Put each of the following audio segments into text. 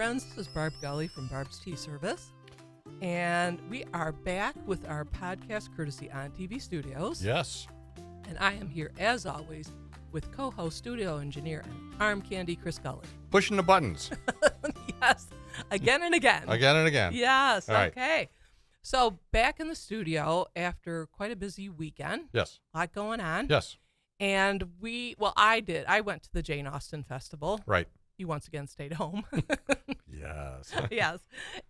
friends. This is Barb Gully from Barbs Tea Service. And we are back with our podcast courtesy on TV Studios. Yes. And I am here, as always, with co-host, studio engineer, and arm candy, Chris Gully. Pushing the buttons. Yes. Again and again. Again and again. Yes. All right. Okay. So back in the studio after quite a busy weekend. Yes. A lot going on. Yes. And I did. I went to the Jane Austen Festival. Right. You once again stayed home. Yes. Yes.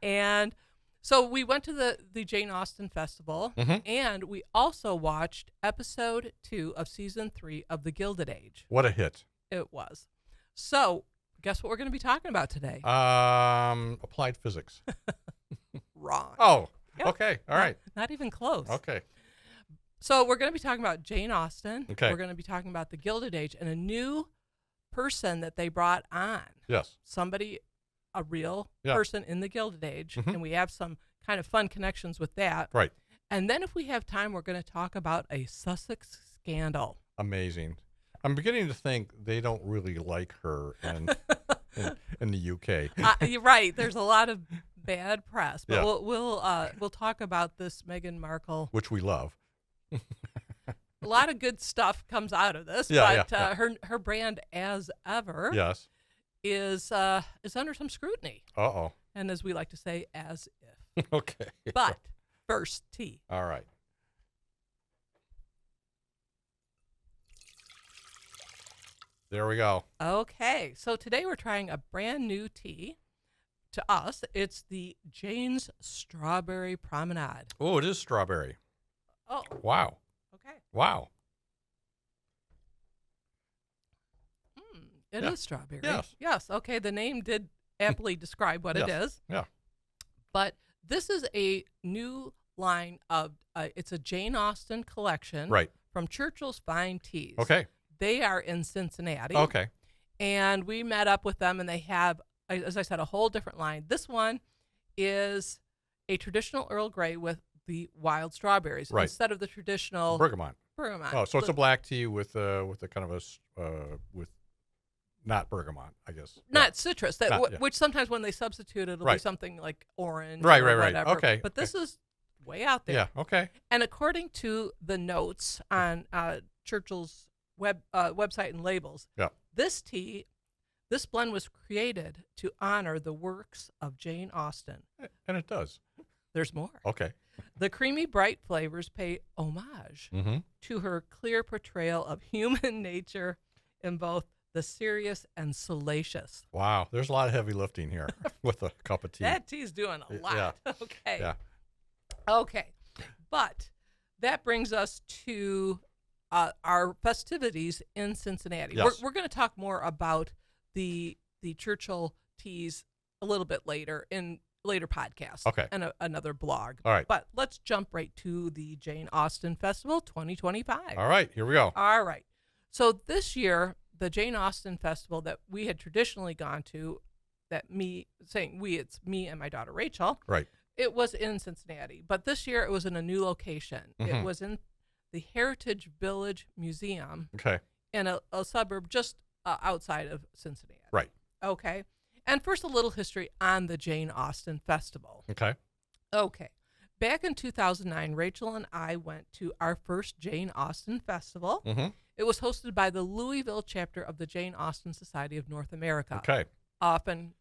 And so we went to the Jane Austen Festival, and we also watched episode 2 of season 3 of The Gilded Age. What a hit. It was. So guess what we're going to be talking about today? Applied physics. Wrong. Oh, Yep. okay. All right. Not even close. Okay. So we're going to be talking about Jane Austen. Okay. We're going to be talking about The Gilded Age and a new person that they brought on. Yes. Somebody, a real Yeah. person in the Gilded Age. And we have some kind of fun connections with that. Right. And then if we have time, we're going to talk about a Sussex scandal. Amazing. I'm beginning to think they don't really like her in the UK. You're right. There's a lot of bad press, but Yeah. we'll talk about this Meghan Markle. Which we love. A lot of good stuff comes out of this, Yeah, but yeah. her brand, as ever, Yes. is under some scrutiny, Uh-oh. and as we like to say, as if. Okay. But first, tea. All right. There we go. Okay, so today we're trying a brand new tea. To us, it's the Jane's Strawberry Promenade. Oh, it is strawberry. Oh, Wow. okay. Wow. It is Yeah. strawberry. Yes. Yes. Okay. The name did aptly describe what it Yes. is. Yeah. But this is a new line of, it's a Jane Austen collection. Right. From Churchill's Fine Teas. Okay. They are in Cincinnati. Okay. And we met up with them, and they have, as I said, a whole different line. This one is a traditional Earl Grey with the wild strawberries Right. instead of the traditional Bergamot. bergamot. Oh, so it's a black tea with a kind of with not bergamot, I guess. Not citrus, that Not- yeah. which sometimes when they substitute, it'll be Right. something like orange Right, or right, right. whatever. Okay, But this okay. is way out there. Yeah. Okay. And according to the notes on Churchill's website and labels, Yeah. this blend was created to honor the works of Jane Austen. And it does. There's more. Okay. The creamy, bright flavors pay homage Mm-hmm. to her clear portrayal of human nature in both the serious and salacious. Wow. There's a lot of heavy lifting here with a cup of tea. That tea's doing a lot. Yeah. Okay. Yeah. Okay. But that brings us to our festivities in Cincinnati. Yes. We're going to talk more about the Churchill teas a little bit later in later podcasts. Okay. And another blog. All right. But let's jump right to the Jane Austen Festival 2025. All right. Here we go. All right. So this year, the Jane Austen Festival that we had traditionally gone to, it's me and my daughter Rachel. Right. It was in Cincinnati, but this year it was in a new location. It was in the Heritage Village Museum Okay. in a suburb just outside of Cincinnati. Right. Okay. And first, a little history on the Jane Austen Festival. Okay. Okay. Back in 2009, Rachel and I went to our first Jane Austen Festival. Mm-hmm. It was hosted by the Louisville chapter of the Jane Austen Society of North America, Okay. often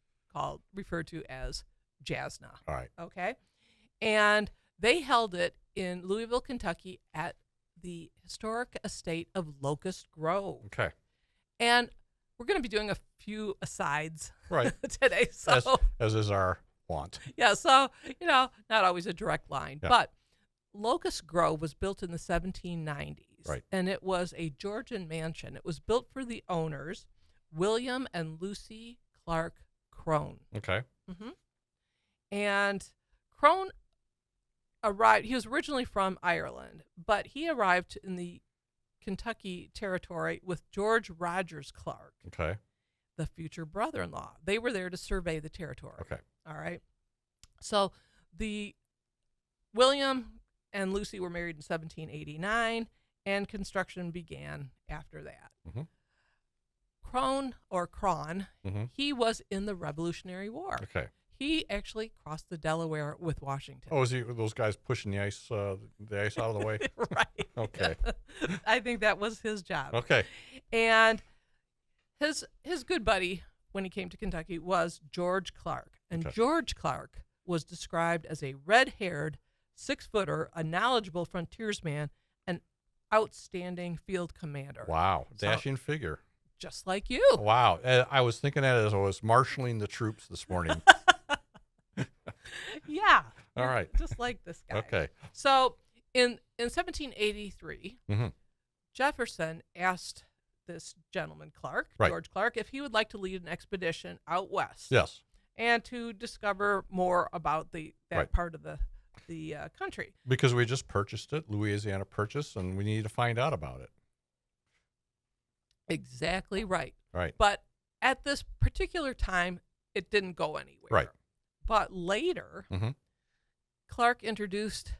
referred to as JASNA. All right. Okay. And they held it in Louisville, Kentucky at the historic estate of Locust Grove. Okay. And we're going to be doing a few asides Right. today. So, As is our want. yeah. So, not always a direct line. Yeah. But Locust Grove was built in the 1790s. Right. And it was a Georgian mansion. It was built for the owners, William and Lucy Clark Crone. Okay. And Crone arrived, he was originally from Ireland, but he arrived in the Kentucky territory with George Rogers Clark, Okay. the future brother-in-law. They were there to survey the territory. Okay. All right. So the William and Lucy were married in 1789, and construction began after that. Mhm. Crone or Cron, Mm-hmm. he was in the Revolutionary War. Okay. He actually crossed the Delaware with Washington. Oh, is he those guys pushing the ice out of the way? Right. Okay. I think that was his job. Okay. And his good buddy when he came to Kentucky was George Clark. And Okay. George Clark was described as a red-haired, 6-footer, a knowledgeable frontiersman, an outstanding field commander. Wow. So- Dashing figure. Just like you. Wow. I was thinking that as I was marshaling the troops this morning. Yeah. All right. Just like this guy. Okay. So in 1783, Mm-hmm. Jefferson asked this gentleman, Clark, Right. George Clark, if he would like to lead an expedition out west Yes. and to discover more about that Right. part of the country. Because we just purchased it, Louisiana Purchase, and we need to find out about it. Exactly right. Right. But at this particular time, it didn't go anywhere. Right. But later, Mm-hmm. Clark introduced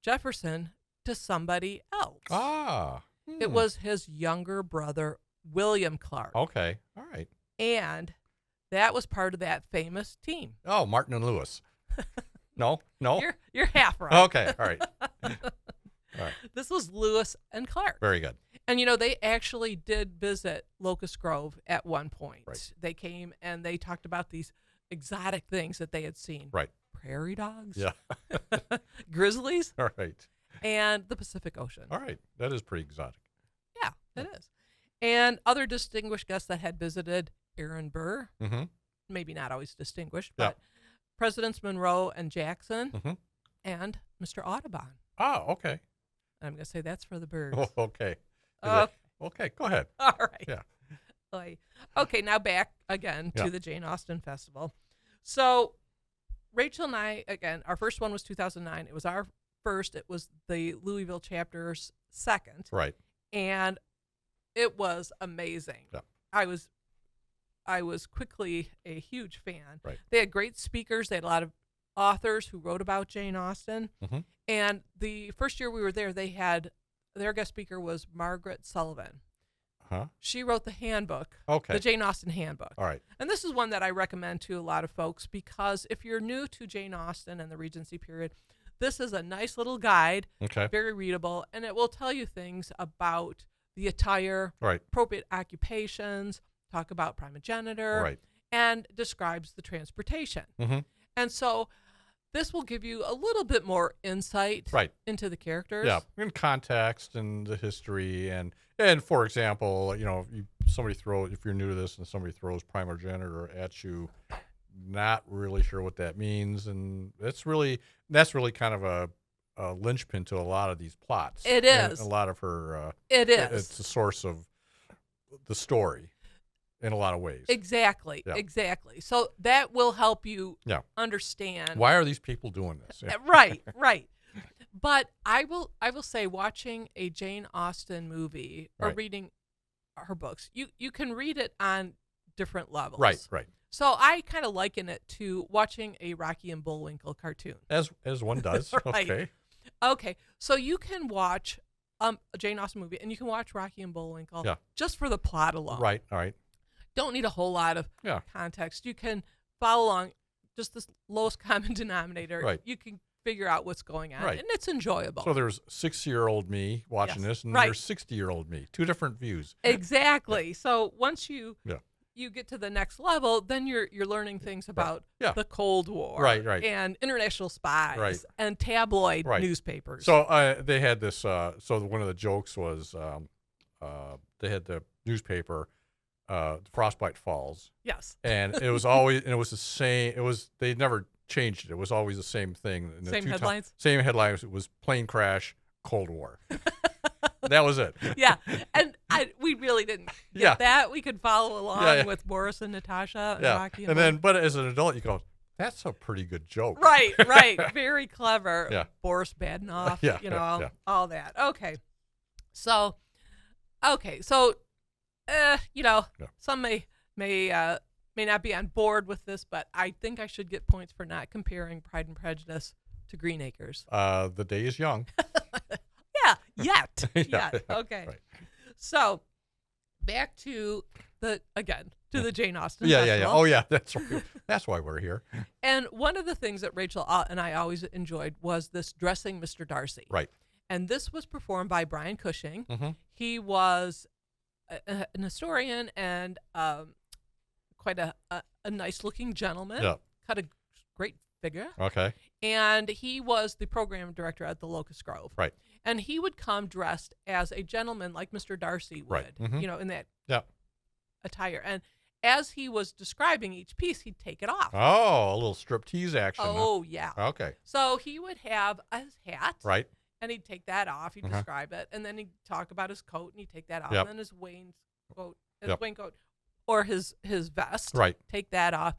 Jefferson to somebody else. Ah. It was his younger brother, William Clark. Okay. All right. And that was part of that famous team. Oh, Martin and Lewis. No. You're half right. Okay. All right. All right. This was Lewis and Clark. Very good. And, they actually did visit Locust Grove at one point. Right. They came and they talked about these exotic things that they had seen. Right. Prairie dogs, Yeah. grizzlies, All right. and the Pacific Ocean. All right. That is pretty exotic. Yeah, it is. And other distinguished guests that had visited Aaron Burr, Mm-hmm. maybe not always distinguished, Yeah. but Presidents Monroe and Jackson, Mm-hmm. and Mr. Audubon. Oh, okay. I'm going to say that's for the birds. Oh, okay. Okay. Okay. Go ahead. All right. Yeah. Okay, now back again to Yeah. the Jane Austen Festival. So Rachel and I, again, our first one was 2009. It was our first. It was the Louisville chapter's second. Right. And it was amazing. Yeah. I was quickly a huge fan. Right. They had great speakers. They had a lot of authors who wrote about Jane Austen. Mm-hmm. And the first year we were there, their guest speaker was Margaret Sullivan. Huh? She wrote the handbook, Okay. the Jane Austen handbook. All right. And this is one that I recommend to a lot of folks because if you're new to Jane Austen and the Regency period, this is a nice little guide, Okay. very readable, and it will tell you things about the attire, Right. appropriate occupations, talk about primogeniture, Right. and describes the transportation. Mm-hmm. And so this will give you a little bit more insight Right. into the characters. Yeah. In context and the history and for example, if you're new to this and somebody throws primogeniture at you, not really sure what that means, and that's really kind of a linchpin to a lot of these plots. It And is. a lot of her. It is. It's the source of the story in a lot of ways. Exactly. Yeah. Exactly. So that will help you Yeah. understand. Why are these people doing this? Yeah. Right, right. But I will say watching a Jane Austen movie or Right. reading her books, you can read it on different levels. Right. Right. So I kind of liken it to watching a Rocky and Bullwinkle cartoon. As one does. Right. Okay. Okay. So you can watch a Jane Austen movie and you can watch Rocky and Bullwinkle Yeah. just for the plot alone. Right. All right. Don't need a whole lot of Yeah. context. You can follow along just this lowest common denominator. Right. You can figure out what's going on, Right. and it's enjoyable. So there's 6-year-old me watching Yes, this, and right. there's 60-year-old me. Two different views. Exactly. So once you Yeah. you get to the next level, then you're learning things about Yeah. the Cold War, Right. and international spies, Right. and tabloid Right. newspapers. So they had this. So one of the jokes was they had the newspaper, Frostbite Falls, yes, and it was the same. They never changed it. It was always the same thing. And the Same two headlines? Same headlines. It was plane crash, Cold War. That was it. yeah, and we really didn't get Yeah. that. We could follow along Yeah. with Boris and Natasha and Yeah. Rocky And then, but as an adult, you go, "That's a pretty good joke." right, very clever. Yeah. Boris Badenoff, Yeah, all, yeah. all that. Okay, so some may not be on board with this, but I think I should get points for not comparing Pride and Prejudice to Green Acres. The day is young. Yeah, yet. Yeah, Yet. yeah, Okay. right. So back to the Jane Austen Yeah, Festival. yeah, yeah. Oh, yeah. That's why we're here. And one of the things that Rachel and I always enjoyed was this Dressing Mr. Darcy. Right. And this was performed by Brian Cushing. Mm-hmm. He was an historian and quite a nice-looking gentleman. Yeah. Cut a great figure. Okay. And he was the program director at the Locust Grove. Right. And he would come dressed as a gentleman like Mr. Darcy would, Right. Mm-hmm. in that attire. And as he was describing each piece, he'd take it off. Oh, a little striptease action. Oh, yeah. Okay. So he would have his hat. Right. And he'd take that off. He'd describe it. And then he'd talk about his coat, and he'd take that off. Yep. And then his waistcoat or his vest. Right. Take that off.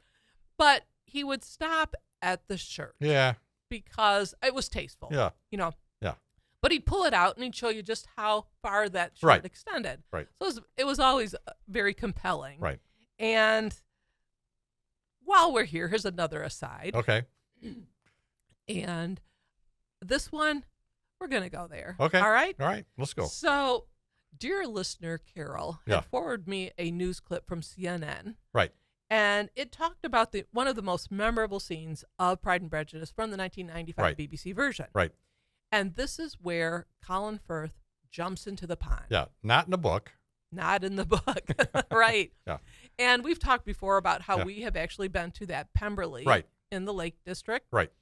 But he would stop at the shirt. Yeah. Because it was tasteful. Yeah. Yeah. But he'd pull it out, and he'd show you just how far that shirt extended. Right. So it was always very compelling. Right. And while we're here, here's another aside. Okay. And this one, we're going to go there. Okay. All right? All right. Let's go. So, dear listener Carol Yeah. had forwarded me a news clip from CNN. Right. And it talked about one of the most memorable scenes of Pride and Prejudice from the 1995 Right. BBC version. Right. And this is where Colin Firth jumps into the pond. Yeah. Not in the book. Not in the book. Right. Yeah. And we've talked before about how Yeah. we have actually been to that Pemberley Right. in the Lake District. Right.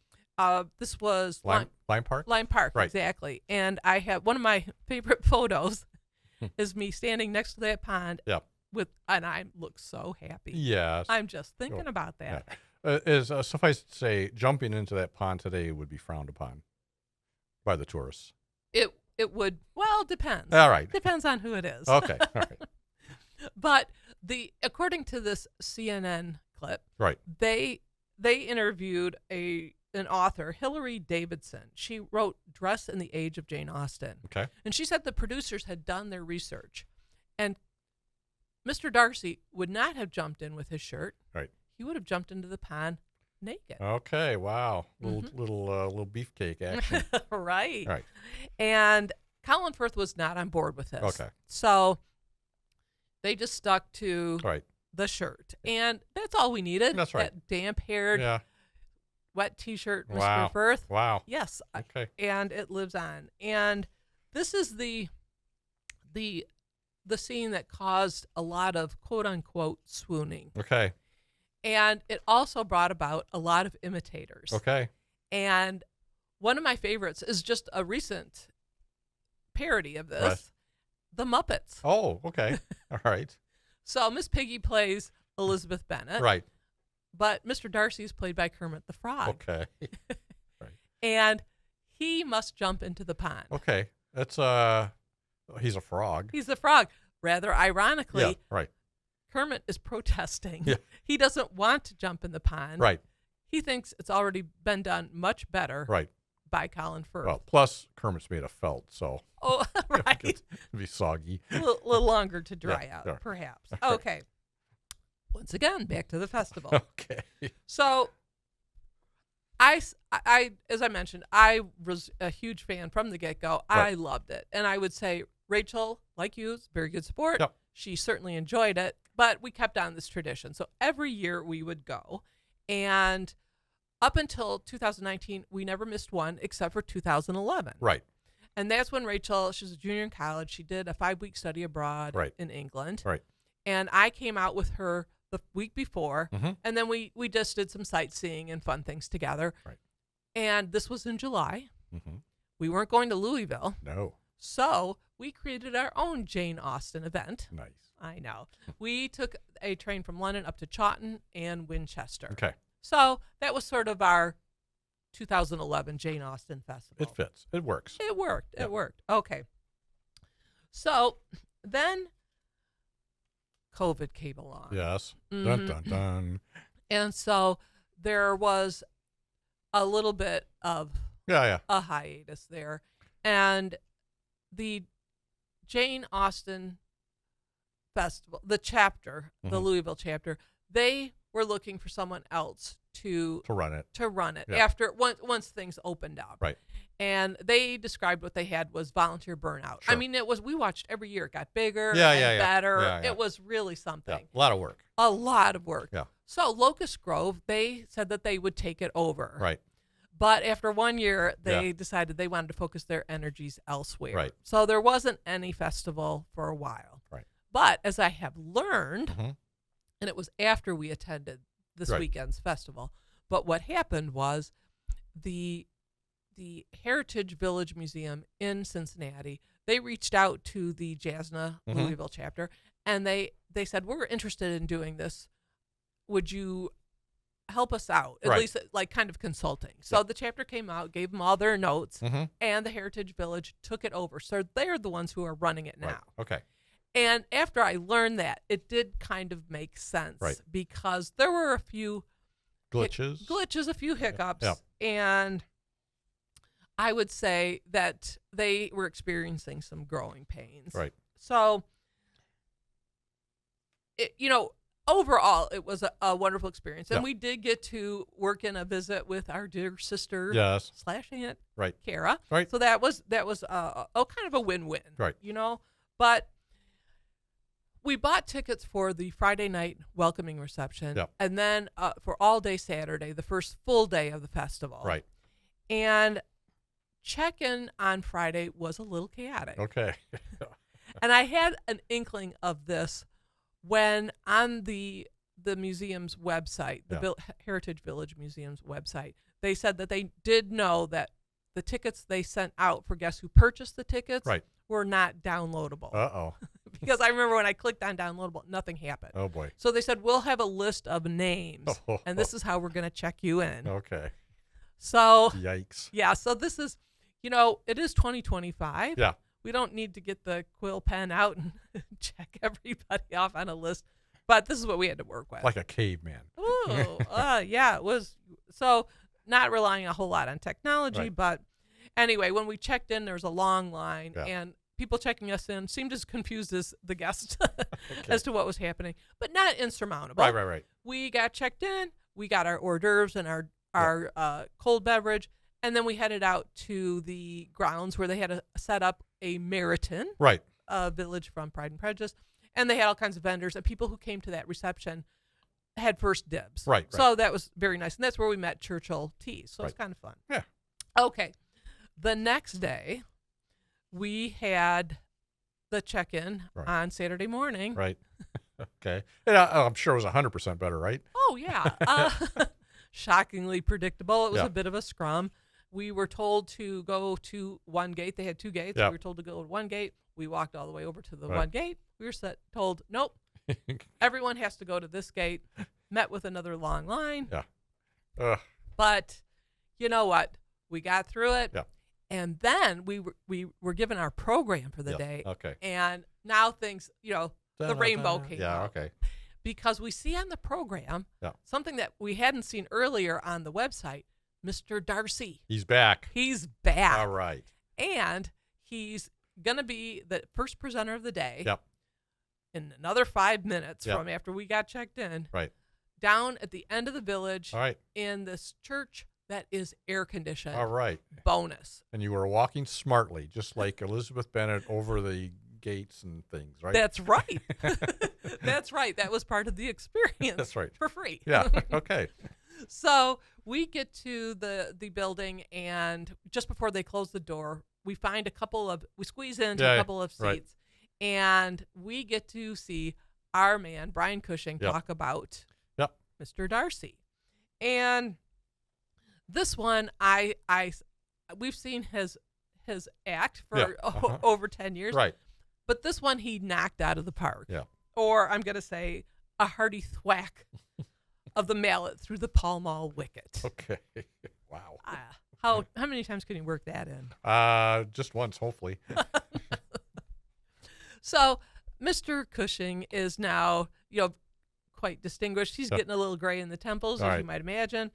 This was Lime Park? Lime Park, Right. exactly. And I have one of my favorite photos is me standing next to that pond. Yeah. And I look so happy. Yes. I'm just thinking about that. Yeah. Suffice to say, jumping into that pond today would be frowned upon by the tourists. It would, well, depends. All right. Depends on who it is. Okay. All right. But according to this CNN clip, Right. they interviewed an author, Hilary Davidson. She wrote Dress in the Age of Jane Austen. Okay. And she said the producers had done their research. And Mr. Darcy would not have jumped in with his shirt. Right. He would have jumped into the pond naked. Okay. Wow. Little beefcake action. Right. Right. And Colin Firth was not on board with this. Okay. So they just stuck to Right. the shirt. And that's all we needed. That's right. That damp-haired, Yeah. wet T-shirt, Mr. Wow. Firth. Wow. Yes. Okay. And it lives on. And this is the scene that caused a lot of quote-unquote swooning. Okay. And it also brought about a lot of imitators. Okay. And one of my favorites is just a recent parody of this, Right. The Muppets. Oh, okay. All right. So Miss Piggy plays Elizabeth Bennet. Right. But Mr. Darcy is played by Kermit the Frog. Okay. And he must jump into the pond. Okay. That's he's a frog. He's a frog. Rather ironically, Yeah. Right. Kermit is protesting. Yeah. He doesn't want to jump in the pond. Right. He thinks it's already been done much better Right. by Colin Firth. Well, plus Kermit's made of felt, so Oh, right. it'd be soggy. A little longer to dry Yeah, out, yeah. perhaps. Right. Okay. Once again, back to the festival. Okay. So, as I mentioned, I was a huge fan from the get-go. Right. I loved it. And I would say Rachel, like you, is very good sport. Yep. She certainly enjoyed it, but we kept on this tradition. So every year we would go. And up until 2019, we never missed one except for 2011. Right. And that's when Rachel, she was a junior in college. She did a 5-week study abroad Right. in England. Right. And I came out with her the week before. Mm-hmm. And then we just did some sightseeing and fun things together. Right. And this was in July. Mm-hmm. We weren't going to Louisville. No. So we created our own Jane Austen event. Nice. I know. We took a train from London up to Chawton and Winchester. Okay. So that was sort of our 2011 Jane Austen Festival. It fits. It works. It worked. Yeah. It worked. Okay. So then COVID came along. Yes. Mhm. Dun dun dun. And so there was a little bit of Yeah. a hiatus there. And the Jane Austen Festival, the chapter, the Mhm. Louisville chapter, they were looking for someone else to run it. Yeah. after once things opened up. Right. And they described what they had was volunteer burnout. Sure. I mean, we watched every year. It got bigger and Yeah. better. Yeah. It was really something. Yeah. A lot of work. A lot of work. Yeah. So Locust Grove, they said that they would take it over. Right. But after 1 year, they decided they wanted to focus their energies elsewhere. Right. So there wasn't any festival for a while. Right. But as I have learned, Mm-hmm. and it was after we attended this Right. weekend's festival, but what happened was the Heritage Village Museum in Cincinnati, they reached out to the Jasna Mm-hmm. Louisville chapter, and they said, we're interested in doing this. Would you help us out, at Right. least like kind of consulting? So the chapter came out, gave them all their notes, Mm-hmm. and the Heritage Village took it over. So they're the ones who are running it now. Right. Okay. And after I learned that, it did kind of make sense, Right. because there were a few Glitches. a few hiccups, Yeah. and I would say that they were experiencing some growing pains. Right. So, overall, it was a wonderful experience. And Yeah. we did get to work in a visit with our dear sister Yes. / aunt, Right. Kara. Right. So that was kind of a win-win. Right. But we bought tickets for the Friday night welcoming reception, Yep. and then for all day Saturday, the first full day of the festival. Right. And check-in on Friday was a little chaotic. Okay. And I had an inkling of this when on the museum's website, the Heritage Village Museum's website, they said that they did know that the tickets they sent out for guests who purchased the tickets Right. were not downloadable. Uh-oh. Because I remember when I clicked on downloadable, nothing happened. Oh, boy. So they said, we'll have a list of names, and this is how we're going to check you in. Okay. So, Yikes. yeah, so this is, it is 2025. Yeah. We don't need to get the quill pen out and check everybody off on a list, but this is what we had to work with. Like a caveman. Ooh, yeah, it was. So not relying a whole lot on technology, Right. but anyway, when we checked in, there was a long line, Yeah. and people checking us in seemed as confused as the guests as to what was happening, but not insurmountable. Right. We got checked in, we got our hors d'oeuvres and our cold beverage, and then we headed out to the grounds where they had set up a Meriton Right. village from Pride and Prejudice, and they had all kinds of vendors, and people who came to that reception had first dibs. Right. So that was very nice, and that's where we met Churchill Teas, so it's Right. kind of fun. Yeah. Okay. The next day, we had the check-in Right. on Saturday morning. Right. Okay. And I'm sure it was 100% better, right? Oh, yeah. Shockingly predictable. It was Yeah. a bit of a scrum. We were told to go to one gate. They had two gates. Yeah. We were told to go to one gate. We walked all the way over to the Right. one gate. We were told, nope, everyone has to go to this gate. Met with another long line. Yeah. Ugh. But you know what? We got through it. Yeah. And then we were given our program for the Yeah. day. Okay. And now things, the rainbow came Yeah. out. Okay. Because we see on the program Yeah. something that we hadn't seen earlier on the website, Mr. Darcy. He's back. He's back. All right. And he's going to be the first presenter of the day Yep. in another 5 minutes Yep. from after we got checked in, Right. down at the end of the village All right. in this church that is air conditioned. All right. Bonus. And you were walking smartly, just like Elizabeth Bennet over the gates and things, right? That's right. That's right. That was part of the experience. That's right. For free. Yeah. Okay. So we get to the building, and just before they close the door, we squeeze into a Yeah, couple of seats, right. and we get to see our man, Brian Cushing, Yep. talk about Yep. Mr. Darcy. And this one, we've seen his act for Yeah. Uh-huh. over 10 years. Right. But this one he knocked out of the park. Yeah. Or I'm going to say a hearty thwack of the mallet through the Pall Mall wicket. Okay. Wow. How many times can you work that in? Just once, hopefully. So Mr. Cushing is now, quite distinguished. He's Yep. getting a little gray in the temples, All as right. you might imagine.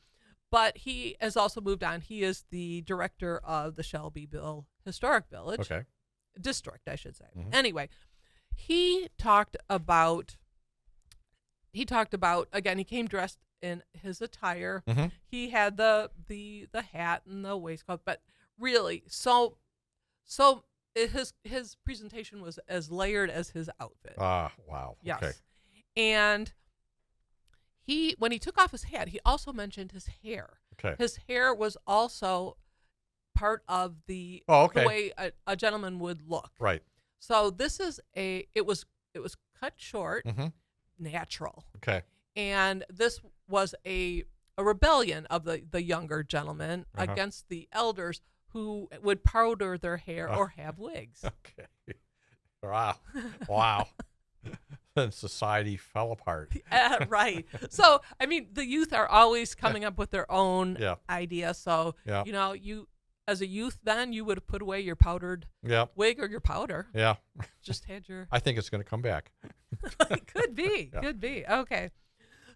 But he has also moved on. He is the director of the Shelbyville Historic Village. Okay. District, I should say. Mhm. Anyway, he talked about he talked about, again, he came dressed in his attire. Mm-hmm. He had the hat and the waistcoat, but really, his presentation was as layered as his outfit. Ah, wow. Yes. Okay. And when he took off his hat, he also mentioned his hair. Okay. His hair was also part of the way a gentleman would look. Right. So it was cut short, Mm-hmm. natural. Okay. And this was a rebellion of the younger gentlemen against the elders who would powder their hair or have wigs. Okay. Wow. Wow. Then society fell apart. Right. So, I mean, the youth are always coming up with their own idea. So, you as a youth then, you would have put away your powdered wig or your powder. Yeah. Just had your... I think it's going to come back. It could be. Yeah. Could be. Okay.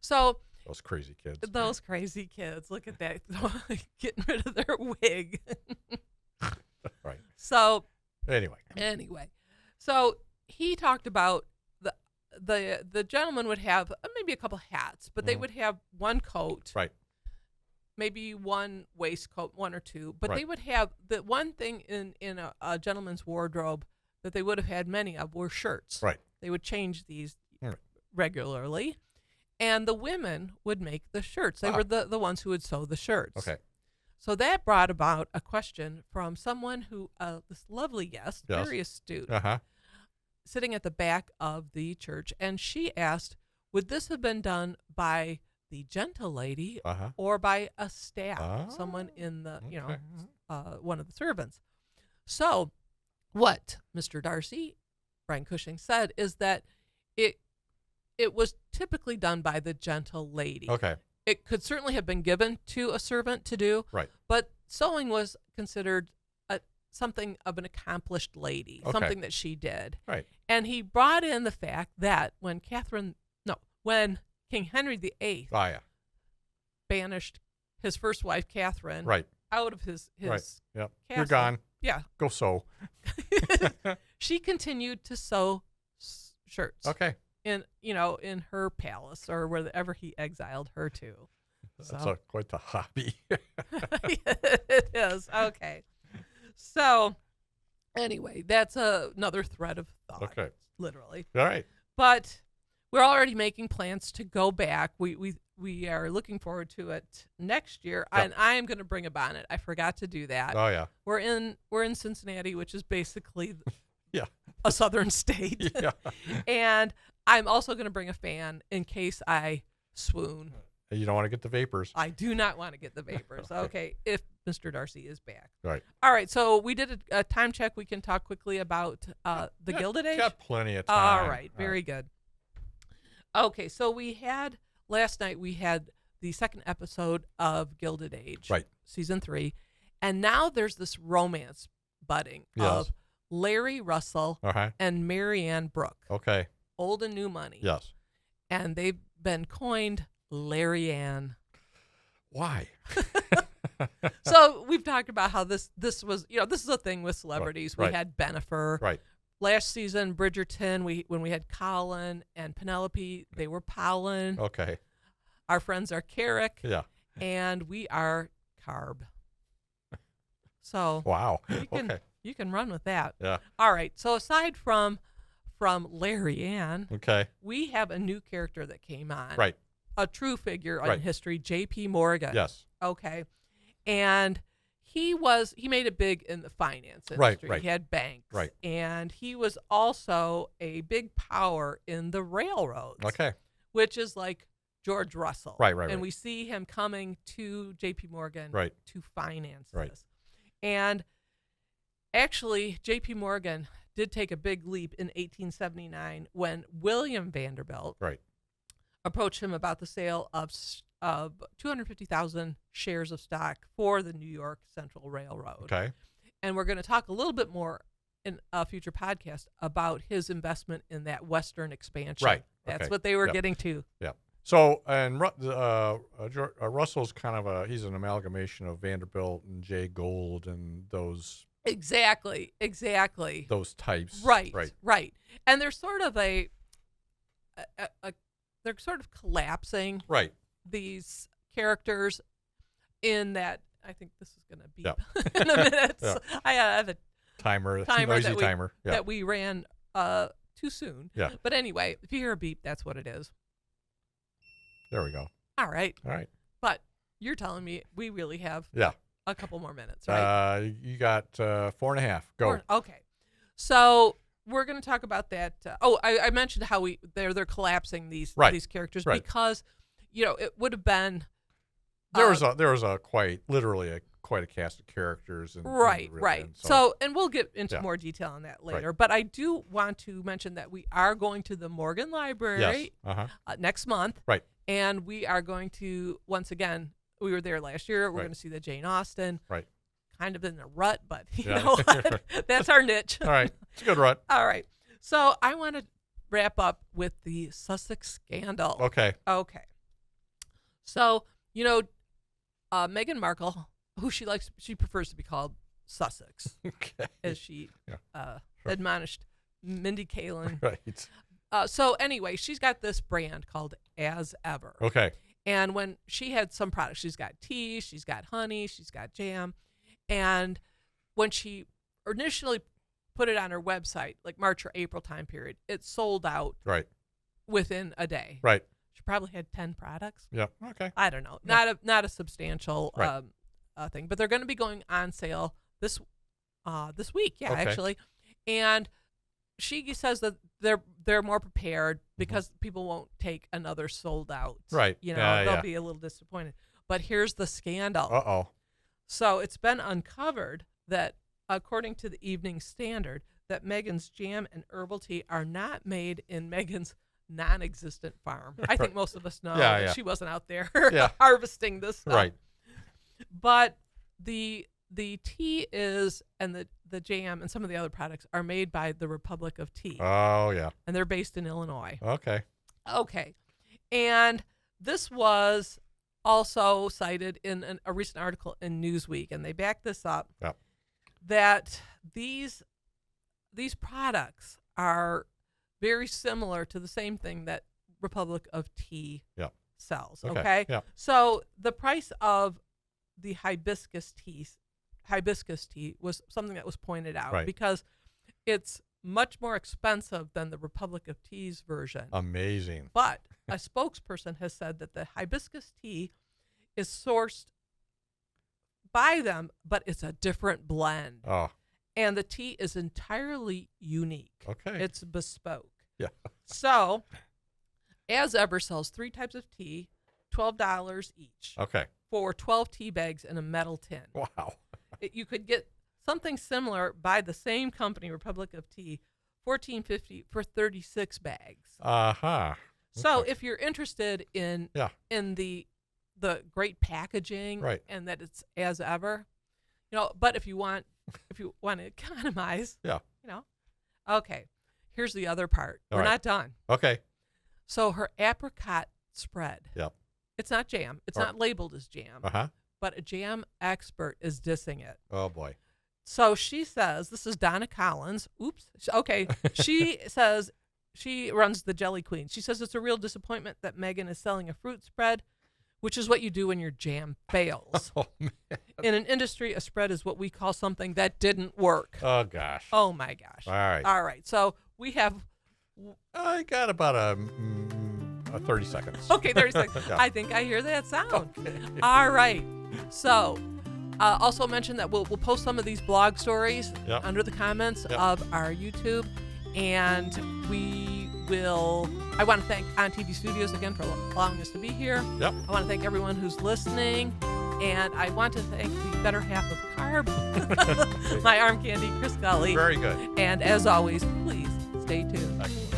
So... Those crazy kids. Those crazy kids. Look at that. Getting rid of their wig. Right. So... Anyway. So, he talked about the gentleman would have maybe a couple hats, but they would have one coat. Right. Maybe one waistcoat, one or two, but they would have the one thing in a gentleman's wardrobe that they would have had many of were shirts. Right. They would change these regularly, and the women would make the shirts. They were the ones who would sew the shirts. Okay. So that brought about a question from someone who, this lovely guest, very astute, sitting at the back of the church, and she asked, would this have been done by the gentle lady or by a staff, someone in the, one of the servants? So what Mr. Darcy, Brian Cushing, said is that it was typically done by the gentle lady. Okay. It could certainly have been given to a servant to do, right? But sewing was considered something of an accomplished lady, something that she did. Right. And he brought in the fact that when King Henry VIII banished his first wife, Catherine, out of his castle. You're gone. Yeah. Go sew. She continued to sew shirts. Okay. In her palace or wherever he exiled her to. That's quite the hobby. It is. Okay. So anyway, that's another thread of thought. Okay. Literally. All right. But we're already making plans to go back. We are looking forward to it next year, and I am going to bring a bonnet. I forgot to do that. Oh yeah. We're in Cincinnati, which is basically yeah, a southern state. Yeah. And I'm also going to bring a fan in case I swoon. You don't want to get the vapors. I do not want to get the vapors. Okay, if Mr. Darcy is back. Right. All right, so we did a time check. We can talk quickly about the Gilded Age. Got plenty of time. All right, very good. Okay, so last night we had the second episode of Gilded Age, season 3, and now there's this romance budding of Larry Russell and Marianne Brooke. Okay. Old and New Money. Yes. And they've been coined Larry Ann. Why? So we've talked about how this was, this is a thing with celebrities. We had Bennifer. Right. Last season, Bridgerton, when we had Colin and Penelope, they were Pollen. Okay. Our friends are Carrick. Yeah. And we are Carb. So wow. You can run with that. Yeah. All right. So aside from Larry Ann, we have a new character that came on. Right. A true figure in history, J.P. Morgan. Yes. Okay. And he made it big in the finance industry. Right. He had banks. Right. And he was also a big power in the railroads. Okay. Which is like George Russell. Right. And we see him coming to J.P. Morgan to finance this. And actually, J.P. Morgan did take a big leap in 1879 when William Vanderbilt approached him about the sale of 250,000 shares of stock for the New York Central Railroad. Okay. And we're going to talk a little bit more in a future podcast about his investment in that Western expansion. Right. That's what they were getting to. Yeah. So, and Russell's kind of he's an amalgamation of Vanderbilt and Jay Gould and those. Exactly. Those types. Right. And there's sort of a they're sort of collapsing Right. these characters in that. I think this is going to beep Yeah. in a minute. Yeah. I have a Timer noisy that timer. Yeah. that we ran too soon. Yeah. But anyway, if you hear a beep, that's what it is. There we go. All right. All right. But you're telling me we really have Yeah. a couple more minutes, right? You got 4.5. Go. Okay. So we're going to talk about that. I mentioned how they're collapsing these characters because it would have been there was quite a cast of characters and right. So and we'll get into Yeah. more detail on that later. Right. But I do want to mention that we are going to the Morgan Library Yes. next month, Right. and we are going to once again. We were there last year. We're Right. going to see the Jane Austen. Right. Kind of in a rut, but you Yeah. know what? That's our niche. All right. It's a good run. All right. So I want to wrap up with the Sussex scandal. Okay. Okay. So, Meghan Markle, who she prefers to be called Sussex, Okay. as she Yeah. admonished Mindy Kaling. Right. So anyway, she's got this brand called As Ever. Okay. And when she had some products, she's got tea, she's got honey, she's got jam. And when she initially put it on her website, like March or April time period, it sold out Right. within a day. Right. She probably had 10 products. Yeah. Okay. I don't know. Yeah. Not a substantial Right. thing, but they're going to be going on sale this week. Yeah, Okay. actually. And she says that they're more prepared because people won't take another sold out. Right. They'll be a little disappointed. But here's the scandal. Uh-oh. So it's been uncovered that, according to the Evening Standard, that Meghan's jam and herbal tea are not made in Meghan's non-existent farm. I think most of us know that she wasn't out there harvesting this stuff. Right. But the tea is, and the jam and some of the other products are made by the Republic of Tea. Oh, yeah. And they're based in Illinois. Okay. Okay. And this was also cited in a recent article in Newsweek, and they backed this up, that these products are very similar to the same thing that Republic of Tea sells. Okay? Yeah. So the price of the hibiscus tea was something that was pointed out because it's much more expensive than the Republic of Tea's version. Amazing. But a spokesperson has said that the hibiscus tea is sourced by them, but it's a different blend. Oh. And the tea is entirely unique. Okay. It's bespoke. Yeah. So, As Ever sells 3 types of tea, $12 each. Okay. For 12 tea bags in a metal tin. Wow. You could get something similar by the same company, Republic of Tea, $14.50 for 36 bags. Uh-huh. So if you're interested in the great packaging and that it's As Ever, but if you want to economize, okay. Here's the other part. We're not done. Okay. So her apricot spread. Yep. It's not jam. It's not labeled as jam. Uh-huh. But a jam expert is dissing it. Oh, boy. So she says, this is Donna Collins. Oops. Okay. She says, she runs the Jelly Queen. She says it's a real disappointment that Meghan is selling a fruit spread, which is what you do when your jam fails. Oh, man. In an industry, a spread is what we call something that didn't work. Oh, gosh. Oh, my gosh. All right. All right. So we have... I got about 30 seconds. Okay, 30 seconds. Yeah. I think I hear that sound. Okay. All right. So, also mention that we'll post some of these blog stories under the comments of our YouTube. And I want to thank On TV Studios again for allowing us to be here. Yep. I want to thank everyone who's listening. And I want to thank the better half of Carb, my arm candy, Chris Gully. Very good. And as always, please stay tuned. Excellent.